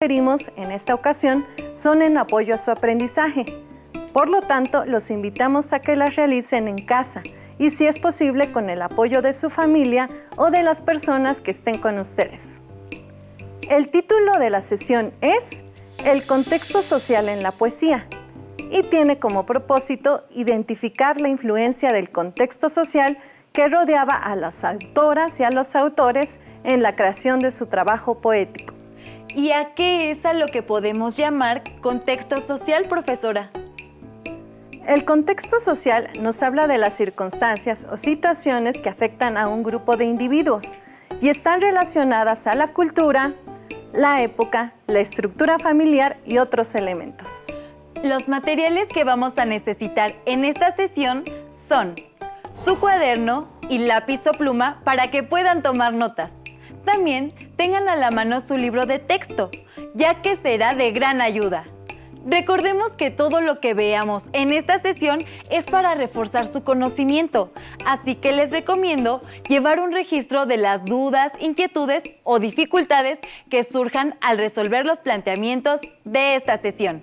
referimos en esta ocasión son en apoyo a su aprendizaje. Por lo tanto, los invitamos a que las realicen en casa y, si es posible, con el apoyo de su familia o de las personas que estén con ustedes. El título de la sesión es El contexto social en la poesía y tiene como propósito identificar la influencia del contexto social que rodeaba a las autoras y a los autores en la creación de su trabajo poético. ¿Y a qué es a lo que podemos llamar contexto social, profesora? El contexto social nos habla de las circunstancias o situaciones que afectan a un grupo de individuos y están relacionadas a la cultura, la época, la estructura familiar y otros elementos. Los materiales que vamos a necesitar en esta sesión son su cuaderno y lápiz o pluma para que puedan tomar notas. También tengan a la mano su libro de texto, ya que será de gran ayuda. Recordemos que todo lo que veamos en esta sesión es para reforzar su conocimiento, así que les recomiendo llevar un registro de las dudas, inquietudes o dificultades que surjan al resolver los planteamientos de esta sesión.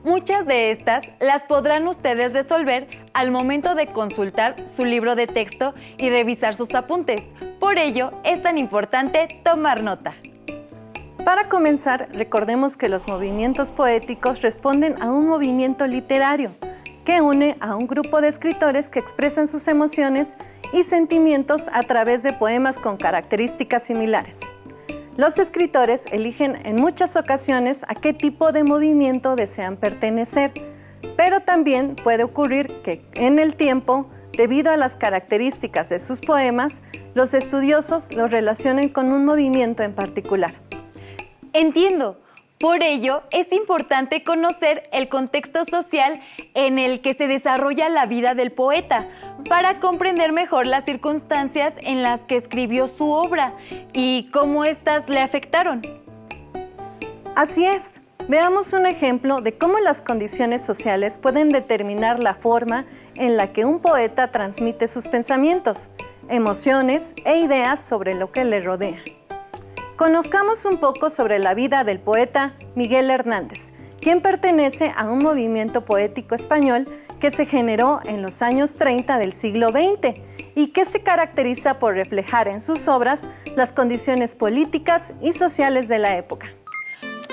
Muchas de estas las podrán ustedes resolver al momento de consultar su libro de texto y revisar sus apuntes. Por ello, es tan importante tomar nota. Para comenzar, recordemos que los movimientos poéticos responden a un movimiento literario que une a un grupo de escritores que expresan sus emociones y sentimientos a través de poemas con características similares. Los escritores eligen en muchas ocasiones a qué tipo de movimiento desean pertenecer, pero también puede ocurrir que en el tiempo, debido a las características de sus poemas, los estudiosos los relacionen con un movimiento en particular. Entiendo. Por ello, es importante conocer el contexto social en el que se desarrolla la vida del poeta para comprender mejor las circunstancias en las que escribió su obra y cómo éstas le afectaron. Así es. Veamos un ejemplo de cómo las condiciones sociales pueden determinar la forma en la que un poeta transmite sus pensamientos, emociones e ideas sobre lo que le rodea. Conozcamos un poco sobre la vida del poeta Miguel Hernández, quien pertenece a un movimiento poético español que se generó en los años 30 del siglo XX y que se caracteriza por reflejar en sus obras las condiciones políticas y sociales de la época.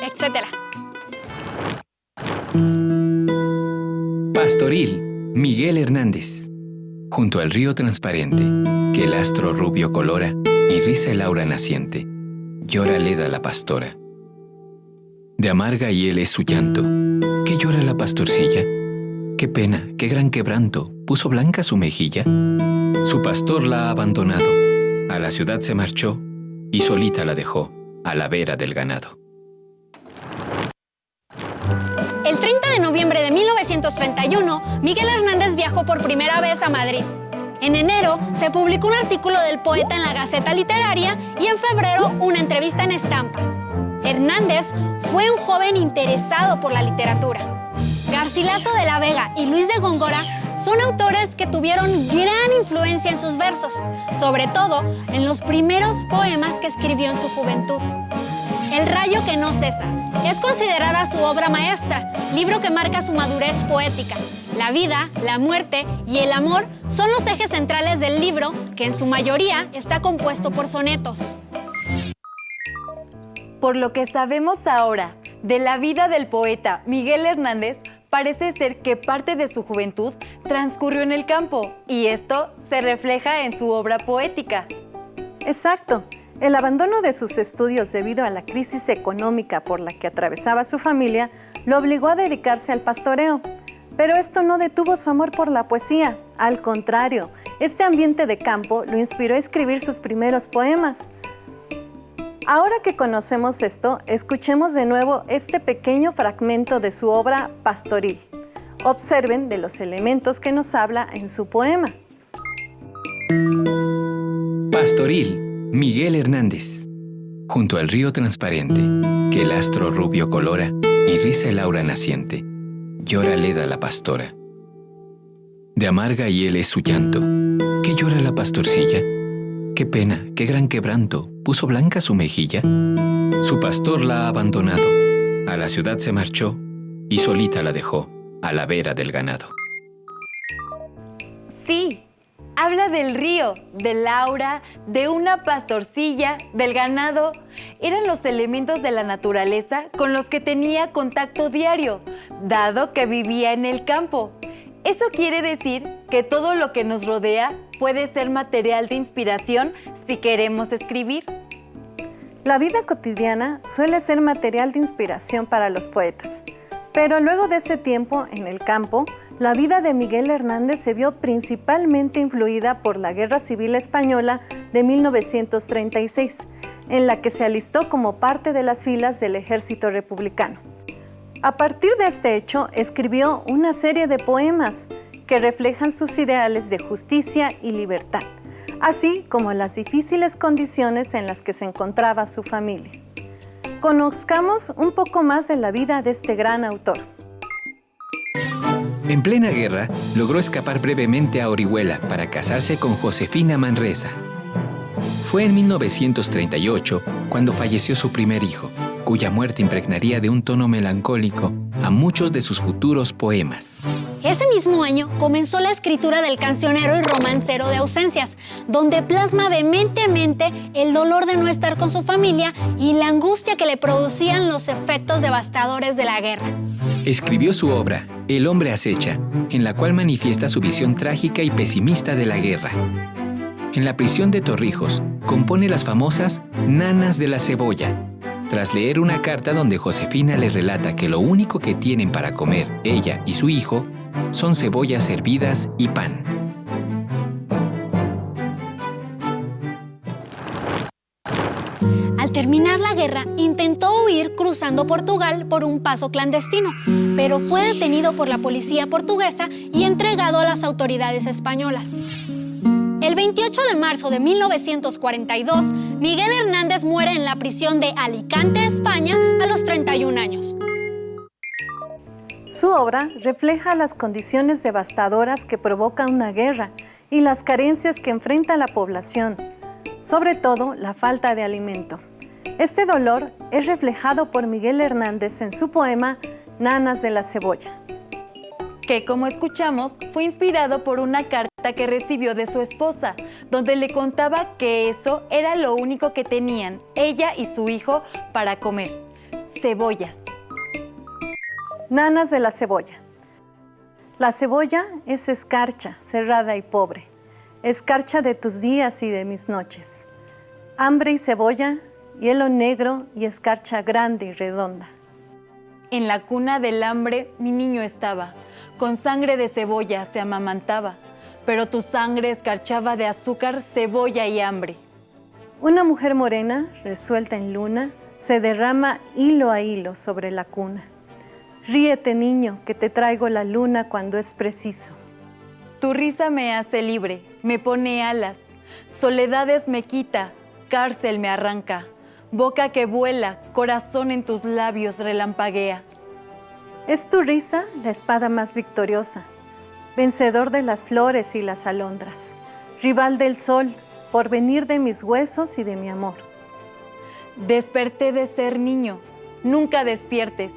Etcétera. Pastoril, Miguel Hernández. Junto al río transparente, que el astro rubio colora y riza el aura naciente, llora Leda la pastora. De amarga hiel es su llanto, que llora la pastorcilla. Qué pena, qué gran quebranto, puso blanca su mejilla. Su pastor la ha abandonado, a la ciudad se marchó y solita la dejó a la vera del ganado. El 30 de noviembre de 1931, Miguel Hernández viajó por primera vez a Madrid. En enero se publicó un artículo del poeta en la Gaceta Literaria y en febrero una entrevista en Estampa. Hernández fue un joven interesado por la literatura. Garcilaso de la Vega y Luis de Góngora son autores que tuvieron gran influencia en sus versos, sobre todo en los primeros poemas que escribió en su juventud. El rayo que no cesa es considerada su obra maestra, libro que marca su madurez poética. La vida, la muerte y el amor son los ejes centrales del libro, que en su mayoría está compuesto por sonetos. Por lo que sabemos ahora de la vida del poeta Miguel Hernández, parece ser que parte de su juventud transcurrió en el campo y esto se refleja en su obra poética. Exacto. El abandono de sus estudios debido a la crisis económica por la que atravesaba su familia lo obligó a dedicarse al pastoreo. Pero esto no detuvo su amor por la poesía. Al contrario, este ambiente de campo lo inspiró a escribir sus primeros poemas. Ahora que conocemos esto, escuchemos de nuevo este pequeño fragmento de su obra Pastoril. Observen de los elementos que nos habla en su poema. Pastoril, Miguel Hernández. Junto al río transparente, que el astro rubio colora y riza el aura naciente, llora Leda la pastora. De amarga hiel es su llanto, que llora la pastorcilla. Qué pena, qué gran quebranto, puso blanca su mejilla. Su pastor la ha abandonado, a la ciudad se marchó y solita la dejó a la vera del ganado. Sí, habla del río, de Laura, de una pastorcilla, del ganado. Eran los elementos de la naturaleza con los que tenía contacto diario, dado que vivía en el campo. Eso quiere decir que todo lo que nos rodea puede ser material de inspiración si queremos escribir. La vida cotidiana suele ser material de inspiración para los poetas, pero luego de ese tiempo en el campo, la vida de Miguel Hernández se vio principalmente influida por la Guerra Civil Española de 1936, en la que se alistó como parte de las filas del ejército republicano. A partir de este hecho, escribió una serie de poemas que reflejan sus ideales de justicia y libertad, así como las difíciles condiciones en las que se encontraba su familia. Conozcamos un poco más de la vida de este gran autor. En plena guerra, logró escapar brevemente a Orihuela para casarse con Josefina Manresa. Fue en 1938 cuando falleció su primer hijo, cuya muerte impregnaría de un tono melancólico a muchos de sus futuros poemas. Ese mismo año comenzó la escritura del cancionero y romancero de ausencias, donde plasma vehementemente el dolor de no estar con su familia y la angustia que le producían los efectos devastadores de la guerra. Escribió su obra, El hombre acecha, en la cual manifiesta su visión trágica y pesimista de la guerra. En la prisión de Torrijos, compone las famosas Nanas de la Cebolla, tras leer una carta donde Josefina le relata que lo único que tienen para comer ella y su hijo son cebollas hervidas y pan. Al terminar la guerra, intentó huir cruzando Portugal por un paso clandestino, pero fue detenido por la policía portuguesa y entregado a las autoridades españolas. El 28 de marzo de 1942, Miguel Hernández muere en la prisión de Alicante, España, a los 31 años. Su obra refleja las condiciones devastadoras que provoca una guerra y las carencias que enfrenta la población, sobre todo la falta de alimento. Este dolor es reflejado por Miguel Hernández en su poema Nanas de la Cebolla, que, como escuchamos, fue inspirado por una carta que recibió de su esposa, donde le contaba que eso era lo único que tenían ella y su hijo para comer: cebollas. Nanas de la Cebolla. La cebolla es escarcha, cerrada y pobre, escarcha de tus días y de mis noches. Hambre y cebolla, hielo negro y escarcha grande y redonda. En la cuna del hambre mi niño estaba, con sangre de cebolla se amamantaba, pero tu sangre escarchaba de azúcar, cebolla y hambre. Una mujer morena, resuelta en luna, se derrama hilo a hilo sobre la cuna. Ríete, niño, que te traigo la luna cuando es preciso. Tu risa me hace libre, me pone alas, soledades me quita, cárcel me arranca, boca que vuela, corazón en tus labios relampaguea. Es tu risa la espada más victoriosa, vencedor de las flores y las alondras, rival del sol, porvenir de mis huesos y de mi amor. Desperté de ser niño, nunca despiertes,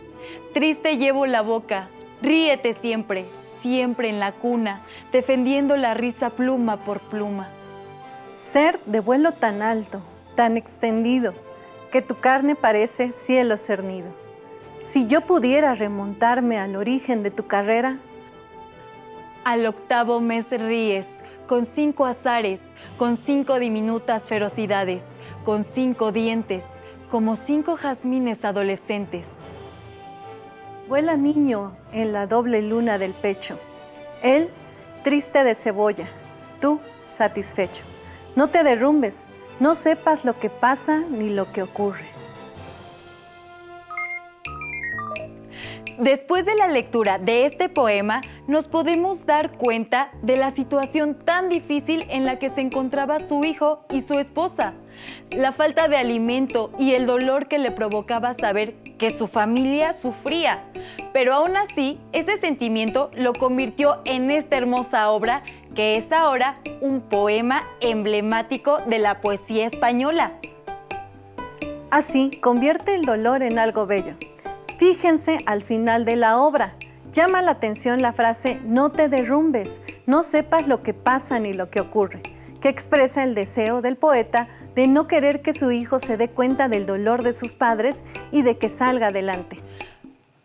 triste llevo la boca, ríete siempre, siempre en la cuna, defendiendo la risa pluma por pluma. Ser de vuelo tan alto, tan extendido, que tu carne parece cielo cernido. Si yo pudiera remontarme al origen de tu carrera. Al octavo mes ríes, con 5 azares, con 5 diminutas ferocidades, con 5 dientes, como 5 jazmines adolescentes. Vuela niño en la doble luna del pecho, él triste de cebolla, tú satisfecho. No te derrumbes, no sepas lo que pasa ni lo que ocurre. Después de la lectura de este poema, nos podemos dar cuenta de la situación tan difícil en la que se encontraba su hijo y su esposa, la falta de alimento y el dolor que le provocaba saber que su familia sufría. Pero aún así, ese sentimiento lo convirtió en esta hermosa obra, que es ahora un poema emblemático de la poesía española. Así, convierte el dolor en algo bello. Fíjense al final de la obra. Llama la atención la frase "no te derrumbes, no sepas lo que pasa ni lo que ocurre", que expresa el deseo del poeta de no querer que su hijo se dé cuenta del dolor de sus padres y de que salga adelante.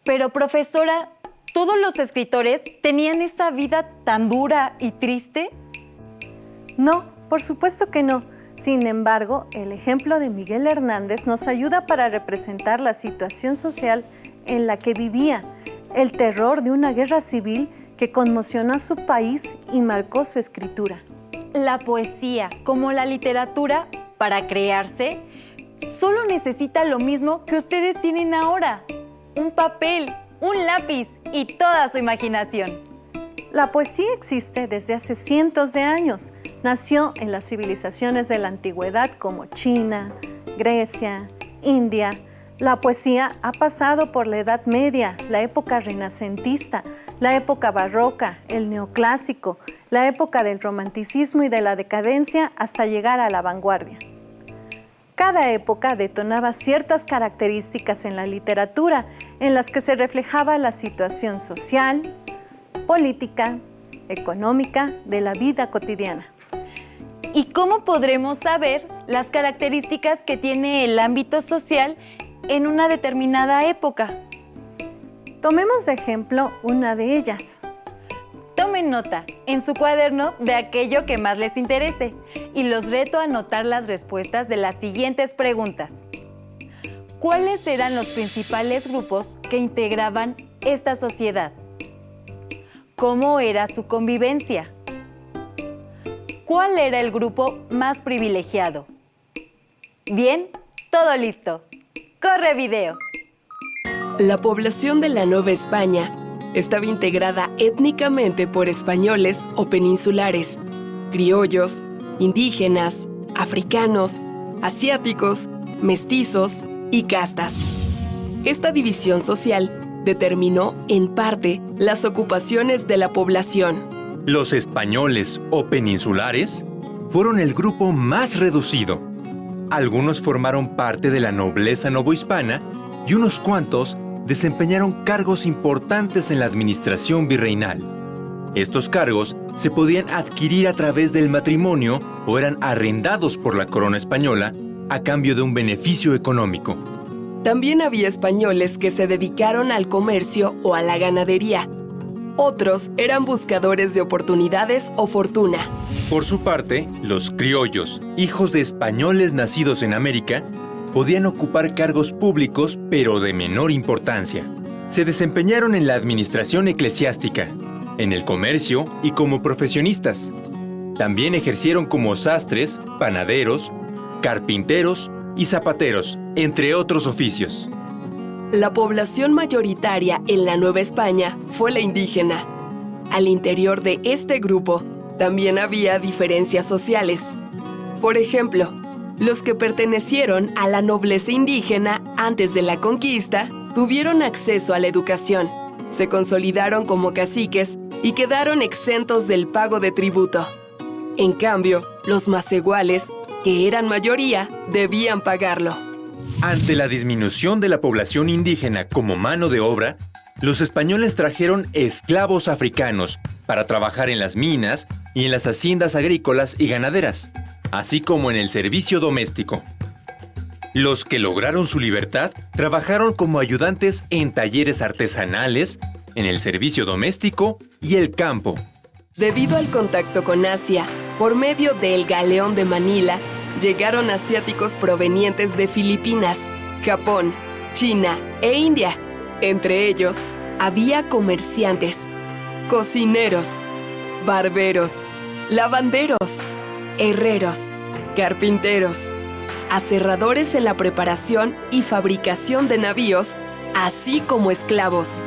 Pero profesora, ¿todos los escritores tenían esa vida tan dura y triste? No, por supuesto que no. Sin embargo, el ejemplo de Miguel Hernández nos ayuda para representar la situación social en la que vivía, el terror de una guerra civil que conmocionó a su país y marcó su escritura. La poesía, como la literatura, para crearse, solo necesita lo mismo que ustedes tienen ahora: un papel, un lápiz y toda su imaginación. La poesía existe desde hace cientos de años. Nació en las civilizaciones de la antigüedad como China, Grecia, India. La poesía ha pasado por la Edad Media, la época renacentista, la época barroca, el neoclásico, la época del romanticismo y de la decadencia hasta llegar a la vanguardia. Cada época detonaba ciertas características en la literatura en las que se reflejaba la situación social, política, económica de la vida cotidiana. ¿Y cómo podremos saber las características que tiene el ámbito social en una determinada época? Tomemos de ejemplo una de ellas. Tomen nota en su cuaderno de aquello que más les interese y los reto a anotar las respuestas de las siguientes preguntas. ¿Cuáles eran los principales grupos que integraban esta sociedad? ¿Cómo era su convivencia? ¿Cuál era el grupo más privilegiado? Bien, todo listo. ¡Corre video! La población de la Nueva España estaba integrada étnicamente por españoles o peninsulares, criollos, indígenas, africanos, asiáticos, mestizos y castas. Esta división social determinó, en parte, las ocupaciones de la población. Los españoles o peninsulares fueron el grupo más reducido. Algunos formaron parte de la nobleza novohispana y unos cuantos desempeñaron cargos importantes en la administración virreinal. Estos cargos se podían adquirir a través del matrimonio o eran arrendados por la corona española a cambio de un beneficio económico. También había españoles que se dedicaron al comercio o a la ganadería. Otros eran buscadores de oportunidades o fortuna. Por su parte, los criollos, hijos de españoles nacidos en América, podían ocupar cargos públicos, pero de menor importancia. Se desempeñaron en la administración eclesiástica, en el comercio y como profesionistas. También ejercieron como sastres, panaderos, carpinteros y zapateros, entre otros oficios. La población mayoritaria en la Nueva España fue la indígena. Al interior de este grupo también había diferencias sociales. Por ejemplo, los que pertenecieron a la nobleza indígena antes de la conquista tuvieron acceso a la educación, se consolidaron como caciques y quedaron exentos del pago de tributo. En cambio, los macehuales, que eran mayoría, debían pagarlo. Ante la disminución de la población indígena como mano de obra, los españoles trajeron esclavos africanos para trabajar en las minas y en las haciendas agrícolas y ganaderas, así como en el servicio doméstico. Los que lograron su libertad trabajaron como ayudantes en talleres artesanales, en el servicio doméstico y el campo. Debido al contacto con Asia, por medio del Galeón de Manila, llegaron asiáticos provenientes de Filipinas, Japón, China e India. Entre ellos, había comerciantes, cocineros, barberos, lavanderos, herreros, carpinteros, aserradores en la preparación y fabricación de navíos, así como esclavos.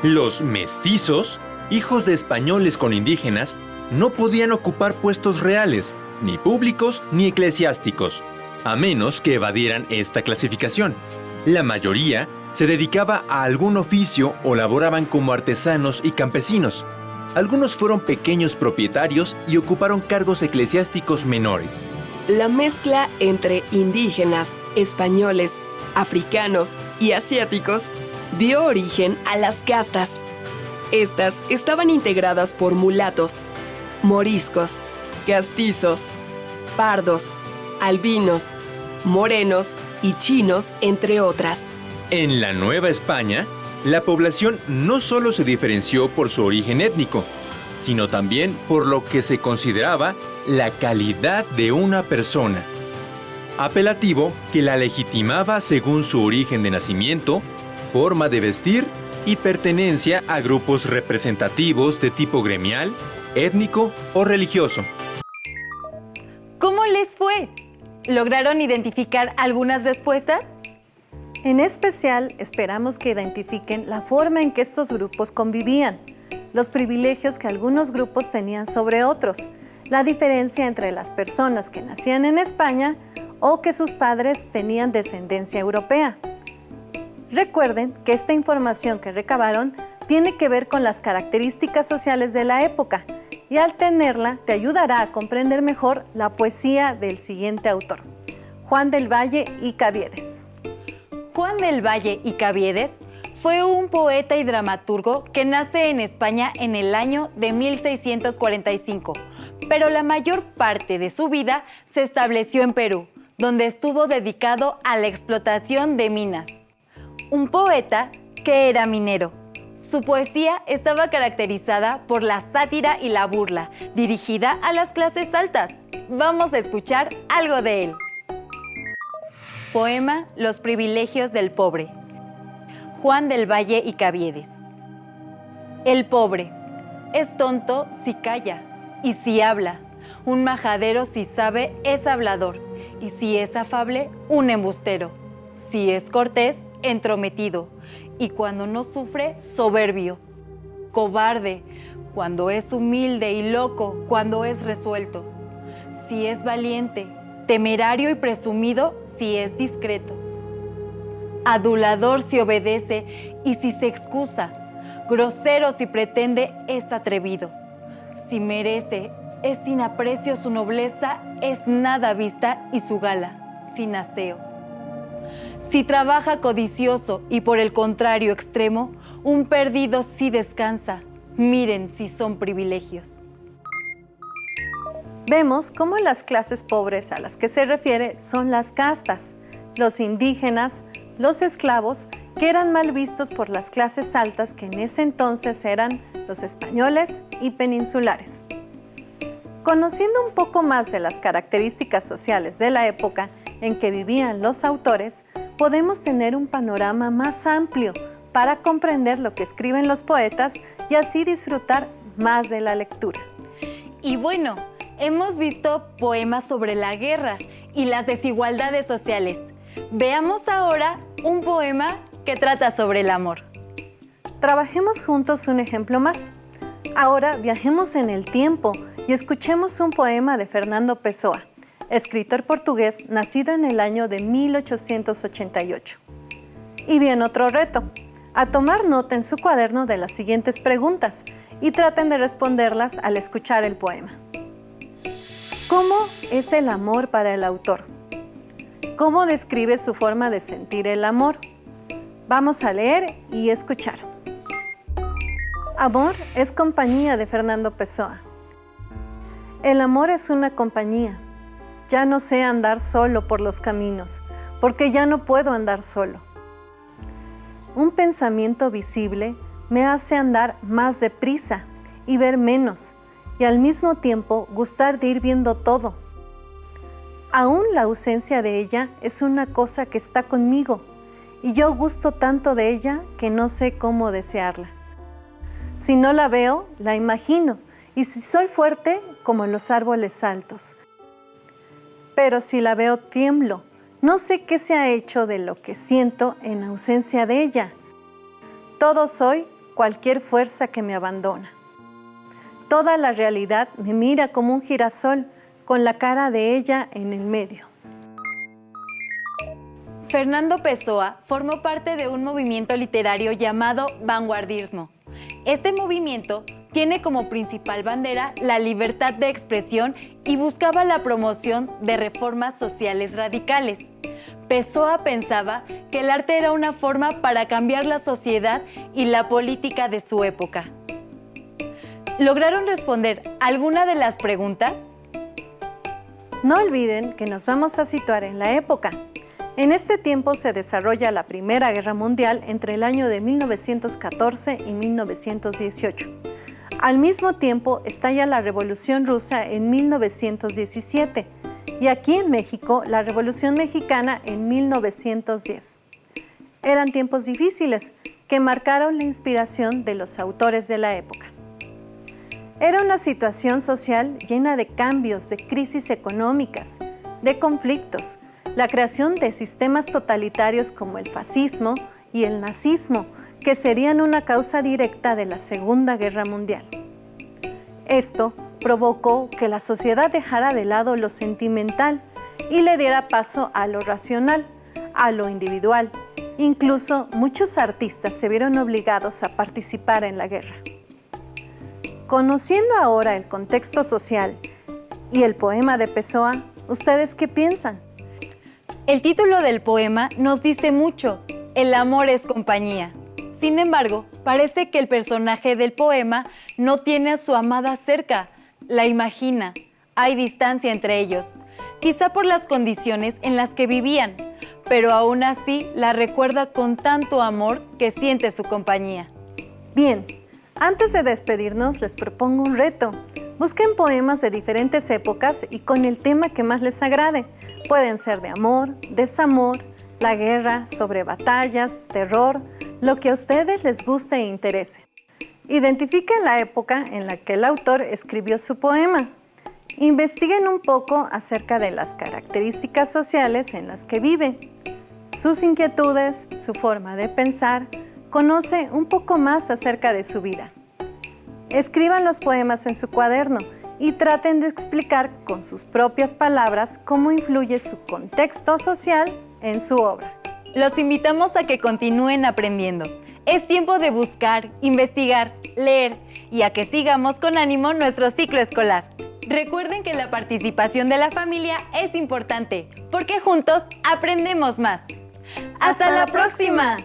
Los mestizos, hijos de españoles con indígenas, no podían ocupar puestos reales, ni públicos ni eclesiásticos, a menos que evadieran esta clasificación. La mayoría se dedicaba a algún oficio o laboraban como artesanos y campesinos. Algunos fueron pequeños propietarios y ocuparon cargos eclesiásticos menores. La mezcla entre indígenas, españoles, africanos y asiáticos dio origen a las castas. Estas estaban integradas por mulatos, moriscos, castizos, pardos, albinos, morenos y chinos, entre otras. En la Nueva España, la población no solo se diferenció por su origen étnico, sino también por lo que se consideraba la calidad de una persona, apelativo que la legitimaba según su origen de nacimiento, forma de vestir y pertenencia a grupos representativos de tipo gremial, étnico o religioso. ¿Cómo les fue? ¿Lograron identificar algunas respuestas? En especial, esperamos que identifiquen la forma en que estos grupos convivían, los privilegios que algunos grupos tenían sobre otros, la diferencia entre las personas que nacían en España o que sus padres tenían descendencia europea. Recuerden que esta información que recabaron tiene que ver con las características sociales de la época y al tenerla te ayudará a comprender mejor la poesía del siguiente autor, Juan del Valle y Caviedes. Juan del Valle y Caviedes fue un poeta y dramaturgo que nace en España en el año de 1645, pero la mayor parte de su vida se estableció en Perú, donde estuvo dedicado a la explotación de minas. Un poeta que era minero. Su poesía estaba caracterizada por la sátira y la burla, dirigida a las clases altas. Vamos a escuchar algo de él. Poema Los privilegios del pobre. Juan del Valle y Caviedes. El pobre es tonto si calla y si habla. Un majadero si sabe es hablador y si es afable, un embustero. Si es cortés, entrometido y cuando no sufre, soberbio. Cobarde cuando es humilde y loco cuando es resuelto. Si es valiente, temerario y presumido si es discreto. Adulador si obedece y si se excusa. Grosero si pretende es atrevido. Si merece es sin aprecio su nobleza, es nada vista y su gala sin aseo. Si trabaja codicioso y por el contrario extremo, un perdido si descansa. Miren si son privilegios. Vemos cómo las clases pobres a las que se refiere son las castas, los indígenas, los esclavos, que eran mal vistos por las clases altas que en ese entonces eran los españoles y peninsulares. Conociendo un poco más de las características sociales de la época en que vivían los autores, podemos tener un panorama más amplio para comprender lo que escriben los poetas y así disfrutar más de la lectura. Y bueno, hemos visto poemas sobre la guerra y las desigualdades sociales. Veamos ahora un poema que trata sobre el amor. Trabajemos juntos un ejemplo más. Ahora viajemos en el tiempo y escuchemos un poema de Fernando Pessoa, escritor portugués nacido en el año de 1888. Y bien, otro reto, a tomar nota en su cuaderno de las siguientes preguntas y traten de responderlas al escuchar el poema. ¿Cómo es el amor para el autor? ¿Cómo describe su forma de sentir el amor? Vamos a leer y escuchar. Amor es compañía de Fernando Pessoa. El amor es una compañía. Ya no sé andar solo por los caminos, porque ya no puedo andar solo. Un pensamiento visible me hace andar más deprisa y ver menos, y al mismo tiempo gustar de ir viendo todo. Aún la ausencia de ella es una cosa que está conmigo, y yo gusto tanto de ella que no sé cómo desearla. Si no la veo, la imagino, y si soy fuerte, como los árboles altos. Pero si la veo, tiemblo. No sé qué se ha hecho de lo que siento en ausencia de ella. Todo soy cualquier fuerza que me abandona. Toda la realidad me mira como un girasol con la cara de ella en el medio. Fernando Pessoa formó parte de un movimiento literario llamado vanguardismo. Este movimiento Tiene como principal bandera la libertad de expresión y buscaba la promoción de reformas sociales radicales. Pessoa pensaba que el arte era una forma para cambiar la sociedad y la política de su época. ¿Lograron responder alguna de las preguntas? No olviden que nos vamos a situar en la época. En este tiempo se desarrolla la Primera Guerra Mundial entre el año de 1914 y 1918. Al mismo tiempo estalla la Revolución Rusa en 1917 y aquí en México la Revolución Mexicana en 1910. Eran tiempos difíciles que marcaron la inspiración de los autores de la época. Era una situación social llena de cambios, de crisis económicas, de conflictos, la creación de sistemas totalitarios como el fascismo y el nazismo, que serían una causa directa de la Segunda Guerra Mundial. Esto provocó que la sociedad dejara de lado lo sentimental y le diera paso a lo racional, a lo individual. Incluso muchos artistas se vieron obligados a participar en la guerra. Conociendo ahora el contexto social y el poema de Pessoa, ¿ustedes qué piensan? El título del poema nos dice mucho: el amor es compañía. Sin embargo, parece que el personaje del poema no tiene a su amada cerca, la imagina. Hay distancia entre ellos, quizá por las condiciones en las que vivían, pero aún así la recuerda con tanto amor que siente su compañía. Bien, antes de despedirnos les propongo un reto. Busquen poemas de diferentes épocas y con el tema que más les agrade. Pueden ser de amor, desamor, la guerra, sobre batallas, terror, lo que a ustedes les guste e interese. Identifiquen la época en la que el autor escribió su poema. Investiguen un poco acerca de las características sociales en las que vive, sus inquietudes, su forma de pensar. Conoce un poco más acerca de su vida. Escriban los poemas en su cuaderno y traten de explicar con sus propias palabras cómo influye su contexto social en su obra. Los invitamos a que continúen aprendiendo. Es tiempo de buscar, investigar, leer y a que sigamos con ánimo nuestro ciclo escolar. Recuerden que la participación de la familia es importante porque juntos aprendemos más. ¡Hasta la próxima!